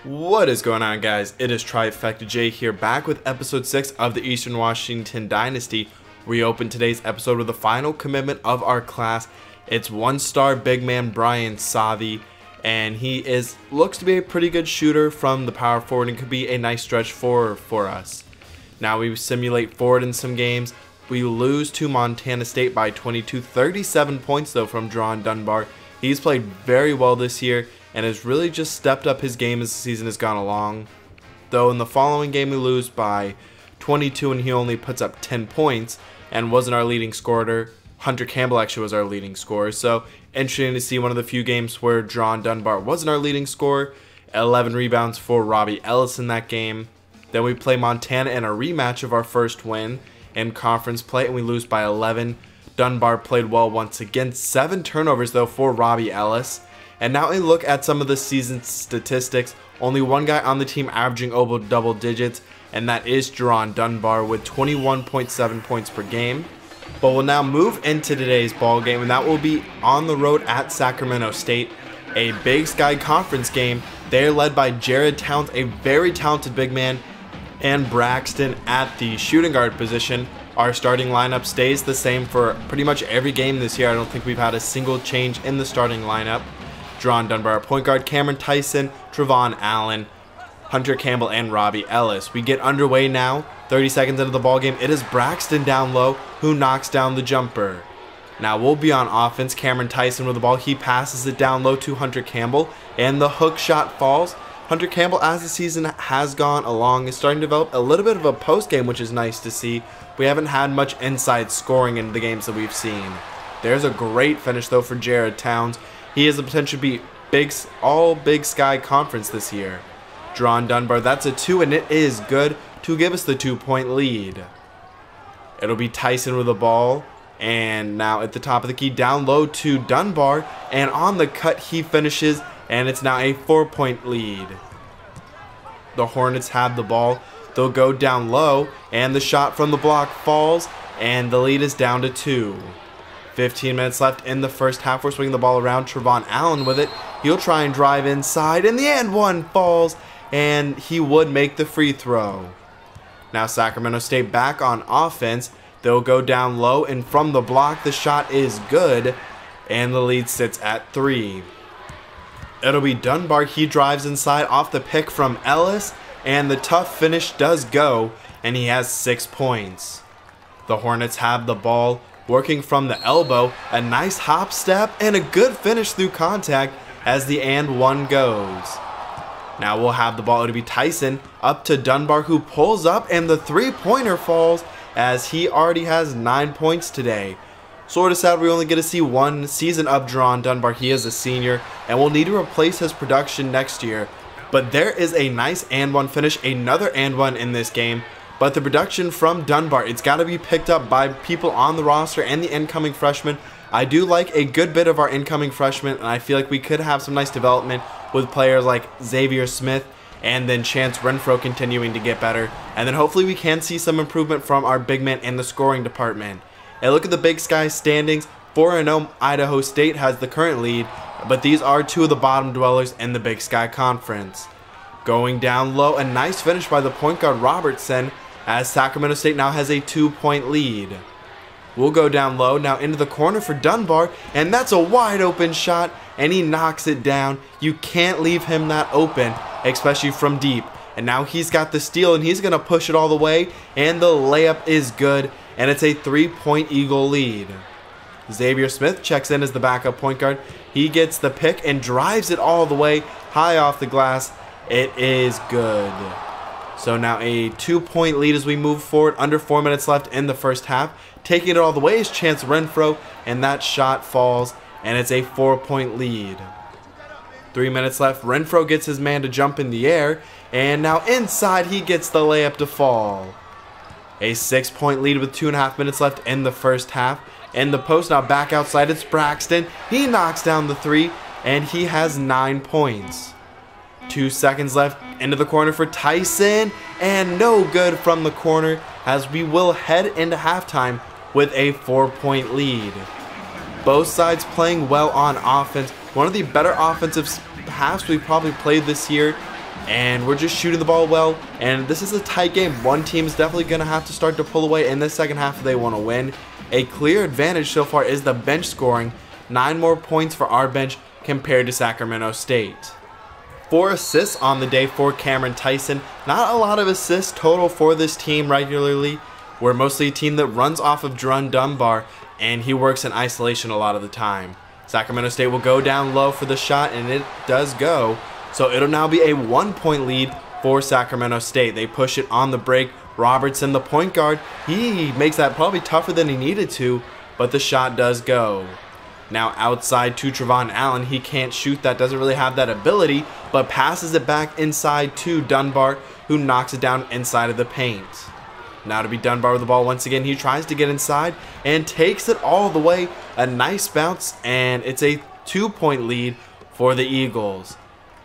What is going on, guys? It is Trifecta J here, back with episode 6 of the Eastern Washington Dynasty. We open today's episode with the final commitment of our class. It's one-star big man Brian Savi, and he looks to be a pretty good shooter from the power forward and could be a nice stretch for us. Now we simulate forward in some games. We lose to Montana State by 22, 37 points though from Dron Dunbar. He's played very well this year and has really just stepped up his game as the season has gone along. Though in the following game we lose by 22 and he only puts up 10 points and wasn't our leading scorer. Hunter Campbell actually was our leading scorer, so interesting to see one of the few games where Dron Dunbar wasn't our leading scorer. 11 rebounds for Robbie Ellis in that game. Then we play Montana in a rematch of our first win in conference play and we lose by 11. Dunbar played well once again. 7 turnovers though for Robbie Ellis. And now we look at some of the season statistics. Only one guy on the team averaging over double digits, and that is Dron Dunbar with 21.7 points per game. But we'll now move into today's ball game, and that will be on the road at Sacramento State, a Big Sky Conference game. They're led by Jared Towns, a very talented big man, and Braxton at the shooting guard position. Our starting lineup stays the same for pretty much every game this year. I don't think we've had a single change in the starting lineup. Dron Dunbar at point guard, Cameron Tyson, Trevon Allen, Hunter Campbell, and Robbie Ellis. We get underway now. 30 seconds into the ball game. It is Braxton down low who knocks down the jumper. Now we'll be on offense. Cameron Tyson with the ball. He passes it down low to Hunter Campbell, and the hook shot falls. Hunter Campbell, as the season has gone along, is starting to develop a little bit of a post game, which is nice to see. We haven't had much inside scoring in the games that we've seen. There's a great finish though for Jared Towns. He has the potential to be all Big Sky Conference this year. Dron Dunbar, that's a 2, and it is good to give us the 2-point lead. It'll be Tyson with the ball, and now at the top of the key, down low to Dunbar, and on the cut he finishes, and it's now a 4-point lead. The Hornets have the ball. They'll go down low, and the shot from the block falls, and the lead is down to 2. 15 minutes left in the first half. We're swinging the ball around. Trevon Allen with it. He'll try and drive inside. In the end, one falls, and he would make the free throw. Now Sacramento State back on offense. They'll go down low, and from the block, the shot is good, and the lead sits at 3. It'll be Dunbar. He drives inside off the pick from Ellis, and the tough finish does go, and he has 6 points. The Hornets have the ball. Working from the elbow, a nice hop step, and a good finish through contact as the and one goes. Now we'll have the ball. It'll be Tyson up to Dunbar, who pulls up, and the three-pointer falls as he already has 9 points today. Sort of sad we only get to see one season of Dron Dunbar. He is a senior, and we'll need to replace his production next year. But there is a nice and one finish, another and one in this game. But the production from Dunbar, it's got to be picked up by people on the roster and the incoming freshmen. I do like a good bit of our incoming freshmen, and I feel like we could have some nice development with players like Xavier Smith and then Chance Renfro continuing to get better. And then hopefully we can see some improvement from our big men in the scoring department. And look at the Big Sky standings. 4-0 Idaho State has the current lead, but these are 2 of the bottom dwellers in the Big Sky Conference. Going down low, a nice finish by the point guard Robertson, as Sacramento State now has a 2-point lead. We'll go down low now into the corner for Dunbar, and that's a wide open shot, and he knocks it down. You can't leave him that open, especially from deep. And now he's got the steal, and he's going to push it all the way, and the layup is good, and it's a 3-point Eagle lead. Xavier Smith checks in as the backup point guard. He gets the pick and drives it all the way high off the glass. It is good. So now a 2-point lead as we move forward. Under 4 minutes left in the first half. Taking it all the way is Chance Renfro, and that shot falls, and it's a 4-point lead. 3 minutes left. Renfro gets his man to jump in the air, and now inside he gets the layup to fall. A 6-point lead with 2.5 minutes left in the first half. In the post now back outside, it's Braxton. He knocks down the 3, and he has 9 points. 2 seconds left into the corner for Tyson, and no good from the corner as we will head into halftime with a 4-point lead. Both sides playing well on offense. One of the better offensive halves we've probably played this year. and we're just shooting the ball well, and this is a tight game. One team is definitely going to have to start to pull away in the second half if they want to win. A clear advantage so far is the bench scoring. 9 more points for our bench compared to Sacramento State. 4 assists on the day for Cameron Tyson. Not a lot of assists total for this team regularly. We're mostly a team that runs off of Jerron Dunbar, and he works in isolation a lot of the time. Sacramento State will go down low for the shot, and it does go. So it'll now be a 1-point lead for Sacramento State. They push it on the break. Robertson, the point guard, he makes that probably tougher than he needed to, but the shot does go. Now outside to Trevon Allen. He can't shoot that, doesn't really have that ability, but passes it back inside to Dunbar, who knocks it down inside of the paint. Now to be Dunbar with the ball once again. He tries to get inside and takes it all the way. A nice bounce, and it's a 2-point lead for the Eagles.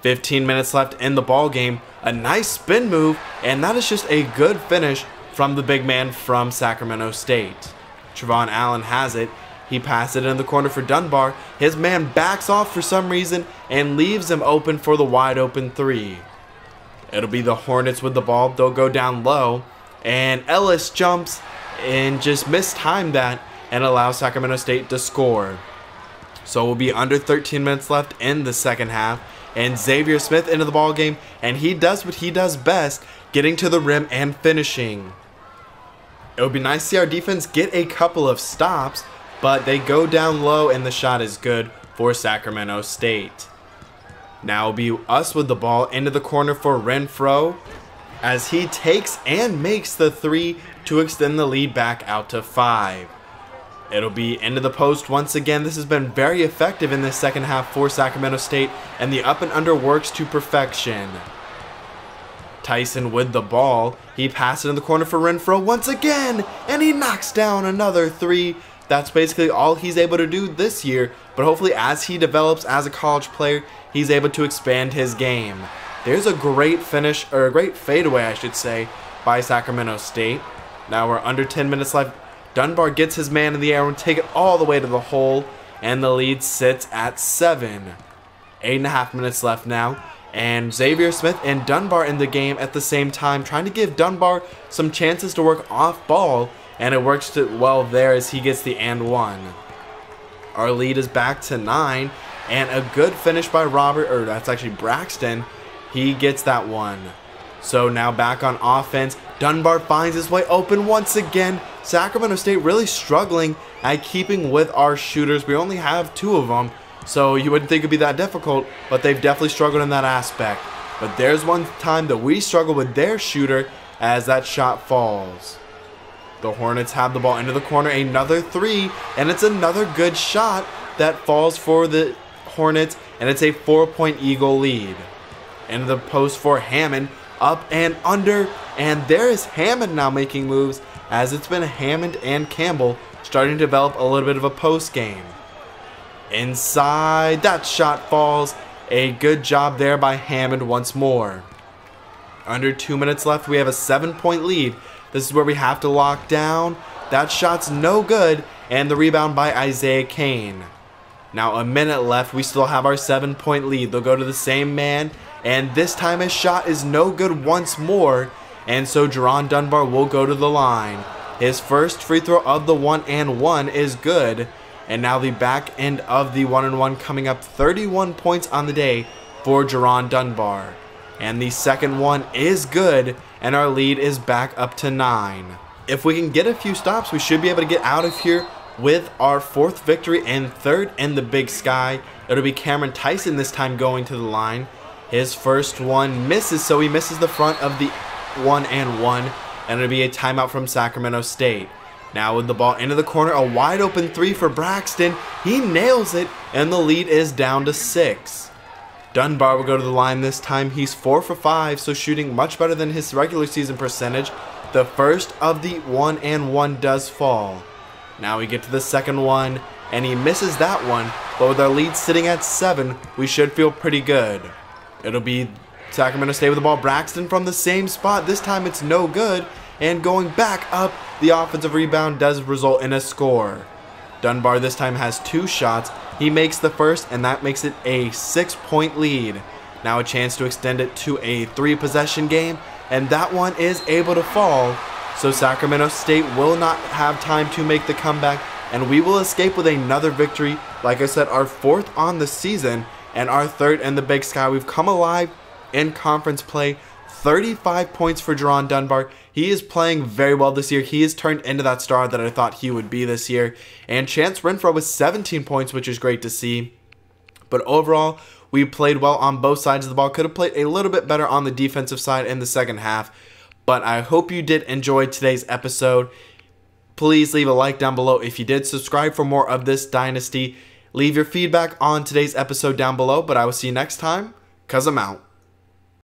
15 minutes left in the ball game. A nice spin move, and that is just a good finish from the big man from Sacramento State. Trevon Allen has it. He passes it in the corner for Dunbar. His man backs off for some reason and leaves him open for the wide open 3. It'll be the Hornets with the ball. They'll go down low, and Ellis jumps and just mistimed that and allows Sacramento State to score. So we'll be under 13 minutes left in the second half, and Xavier Smith into the ball game, and he does what he does best, getting to the rim and finishing. It would be nice to see our defense get a couple of stops, but they go down low and the shot is good for Sacramento State. Now it'll be us with the ball into the corner for Renfro, as he takes and makes the 3 to extend the lead back out to 5. It'll be into the post once again. This has been very effective in this second half for Sacramento State, and the up and under works to perfection. Tyson with the ball. He passes it in the corner for Renfro once again, and he knocks down another 3. That's basically all he's able to do this year, but hopefully as he develops as a college player, he's able to expand his game. There's a great finish, or a great fadeaway I should say, by Sacramento State. Now we're under 10 minutes left. Dunbar gets his man in the air and take it all the way to the hole, and the lead sits at 7. 8.5 minutes left now, and Xavier Smith and Dunbar in the game at the same time, trying to give Dunbar some chances to work off ball, and it works well there as he gets the and 1. Our lead is back to 9, and a good finish by that's actually Braxton. He gets that one. So now back on offense, Dunbar finds his way open once again. Sacramento State really struggling at keeping with our shooters. We only have 2 of them, so you wouldn't think it'd be that difficult, but they've definitely struggled in that aspect. But there's one time that we struggle with their shooter as that shot falls. The Hornets have the ball into the corner, another 3, and it's another good shot that falls for the Hornets, and it's a 4-point Eagle lead. Into the post for Hammond, up and under, and there is Hammond now making moves, as it's been Hammond and Campbell starting to develop a little bit of a post game. Inside, that shot falls. A good job there by Hammond once more. Under 2 minutes left, we have a 7-point lead. This is where we have to lock down. That shot's no good, and the rebound by Isaiah Kane. Now a minute left, we still have our 7-point lead. They'll go to the same man, and this time his shot is no good once more, and so Jerron Dunbar will go to the line. His first free throw of the 1 and 1 is good, and now the back end of the 1 and 1 coming up, 31 points on the day for Jerron Dunbar. And the second one is good, and our lead is back up to 9. If we can get a few stops, we should be able to get out of here with our 4th victory and 3rd in the Big Sky. It'll be Cameron Tyson this time going to the line. His first one misses, so he misses the front of the 1 and 1, and it'll be a timeout from Sacramento State. Now with the ball into the corner, a wide open 3 for Braxton. He nails it, and the lead is down to 6. Dunbar will go to the line this time. He's 4 for 5, so shooting much better than his regular season percentage. The first of the 1 and 1 does fall. Now we get to the second one, and he misses that one, but with our lead sitting at 7, we should feel pretty good. It'll be Sacramento State with the ball. Braxton from the same spot. This time it's no good, and going back up, the offensive rebound does result in a score. Dunbar this time has 2 shots. He makes the first, and that makes it a 6-point lead. Now a chance to extend it to a 3-possession game, and that one is able to fall. So Sacramento State will not have time to make the comeback, and we will escape with another victory. Like I said, our 4th on the season and our 3rd in the Big Sky. We've come alive in conference play. 35 points for Jerron Dunbar. He is playing very well this year. He has turned into that star that I thought he would be this year. And Chance Renfro with 17 points, which is great to see. But overall, we played well on both sides of the ball. Could have played a little bit better on the defensive side in the second half. But I hope you did enjoy today's episode. Please leave a like down below if you did. Subscribe for more of this Dynasty. Leave your feedback on today's episode down below. But I will see you next time, 'cause I'm out.